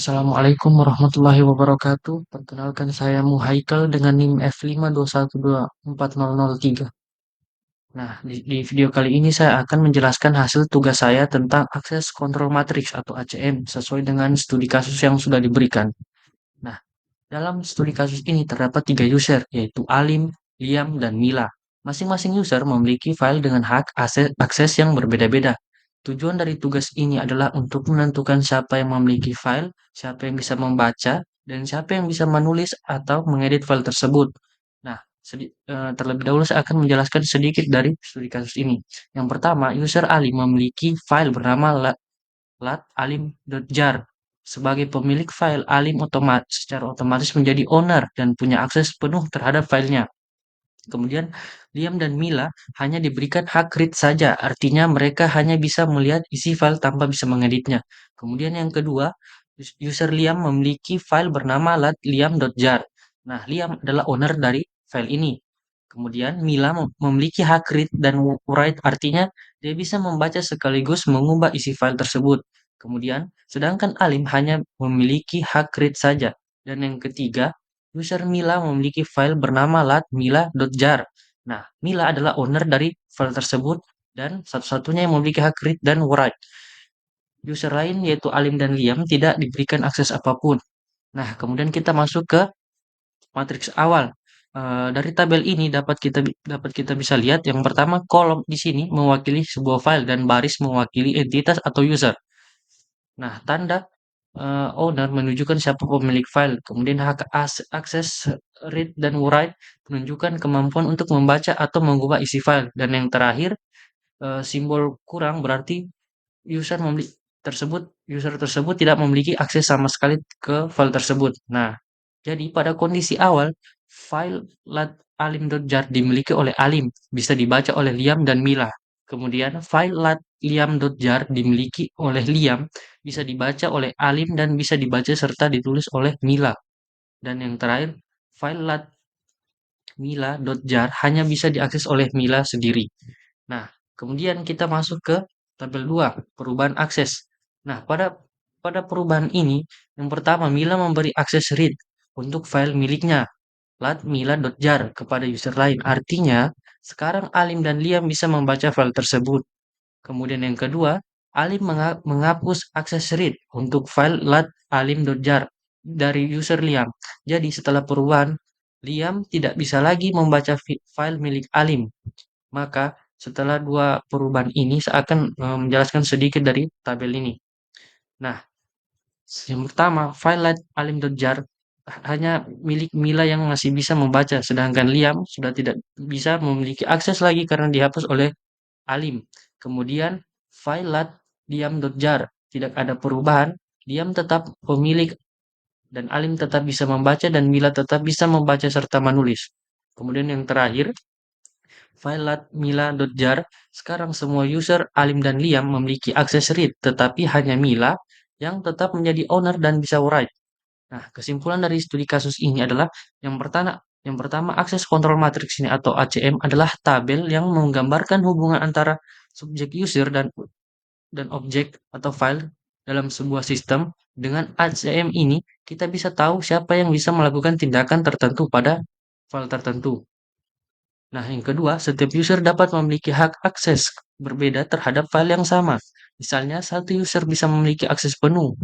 Assalamualaikum warahmatullahi wabarakatuh. Perkenalkan saya Muhaikal dengan NIM F521240003. Nah, di video kali ini saya akan menjelaskan hasil tugas saya tentang akses kontrol matriks atau ACM sesuai dengan studi kasus yang sudah diberikan. Nah, dalam studi kasus ini terdapat tiga user, yaitu Alim, Liam, dan Mila. Masing-masing user memiliki file dengan hak akses yang berbeda-beda. Tujuan dari tugas ini adalah untuk menentukan siapa yang memiliki file, siapa yang bisa membaca, dan siapa yang bisa menulis atau mengedit file tersebut. Nah, terlebih dahulu saya akan menjelaskan sedikit dari studi kasus ini. Yang pertama, user Ali memiliki file bernama lat.alim.jar. Sebagai pemilik file, Alim secara otomatis menjadi owner dan punya akses penuh terhadap filenya. Kemudian Liam dan Mila hanya diberikan hak read saja, artinya mereka hanya bisa melihat isi file tanpa bisa mengeditnya. Kemudian yang kedua, user Liam memiliki file bernama lat.liam.jar. Nah, Liam adalah owner dari file ini. Kemudian Mila memiliki hak read dan write, artinya dia bisa membaca sekaligus mengubah isi file tersebut. Kemudian, sedangkan Alim hanya memiliki hak read saja. Dan yang ketiga, user Mila memiliki file bernama lat.mila.jar. Nah, Mila adalah owner dari file tersebut dan satu-satunya yang memiliki hak read dan write. User lain yaitu Alim dan Liam tidak diberikan akses apapun. Nah, kemudian kita masuk ke matriks awal. Dari tabel ini dapat kita bisa lihat yang pertama kolom di sini mewakili sebuah file dan baris mewakili entitas atau user. Nah, tanda owner menunjukkan siapa pemilik file. Kemudian hak akses read dan write menunjukkan kemampuan untuk membaca atau mengubah isi file. Dan yang terakhir, simbol kurang berarti user memiliki user tersebut tidak memiliki akses sama sekali ke file tersebut. Nah, jadi pada kondisi awal, file lat.alim.jar dimiliki oleh Alim, bisa dibaca oleh Liam dan Mila. Kemudian file lat.liam.jar dimiliki oleh Liam, bisa dibaca oleh Alim dan bisa dibaca serta ditulis oleh Mila. Dan yang terakhir, file lat.mila.jar hanya bisa diakses oleh Mila sendiri. Nah, kemudian kita masuk ke tabel 2, perubahan akses. Nah, pada perubahan ini, yang pertama Mila memberi akses read untuk file miliknya, lat.mila.jar kepada user lain. Artinya, sekarang Alim dan Liam bisa membaca file tersebut. Kemudian yang kedua, Alim menghapus akses read untuk file lat.alim.jar dari user Liam. Jadi setelah perubahan, Liam tidak bisa lagi membaca file milik Alim. Maka setelah dua perubahan ini, saya akan menjelaskan sedikit dari tabel ini. Nah, yang pertama, file alim.jar hanya milik Mila yang masih bisa membaca, sedangkan Liam sudah tidak bisa memiliki akses lagi karena dihapus oleh Alim. Kemudian, file liam.jar tidak ada perubahan, Liam tetap pemilik dan Alim tetap bisa membaca dan Mila tetap bisa membaca serta menulis. Kemudian yang terakhir, file mila.jar, sekarang semua user Alim dan Liam memiliki akses read, tetapi hanya Mila yang tetap menjadi owner dan bisa write. Nah, kesimpulan dari studi kasus ini adalah yang pertama akses kontrol matriks ini atau ACM adalah tabel yang menggambarkan hubungan antara subjek user dan objek atau file dalam sebuah sistem. Dengan ACM ini, kita bisa tahu siapa yang bisa melakukan tindakan tertentu pada file tertentu. Nah, yang kedua, setiap user dapat memiliki hak akses berbeda terhadap file yang sama. Misalnya, satu user bisa memiliki akses penuh,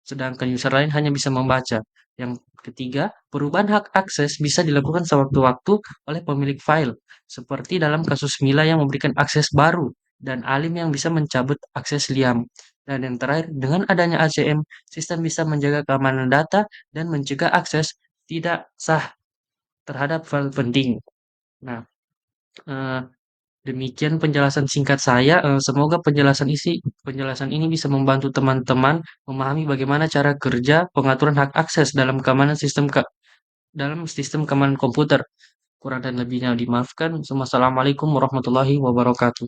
sedangkan user lain hanya bisa membaca. Yang ketiga, perubahan hak akses bisa dilakukan sewaktu-waktu oleh pemilik file, seperti dalam kasus Mila yang memberikan akses baru, dan Alim yang bisa mencabut akses Liam. Dan yang terakhir, dengan adanya ACM, sistem bisa menjaga keamanan data dan mencegah akses tidak sah terhadap file penting. Nah, eh, demikian penjelasan singkat saya. Semoga penjelasan ini bisa membantu teman-teman memahami bagaimana cara kerja pengaturan hak akses dalam sistem keamanan komputer. Kurang dan lebihnya dimaafkan. Wassalamualaikum warahmatullahi wabarakatuh.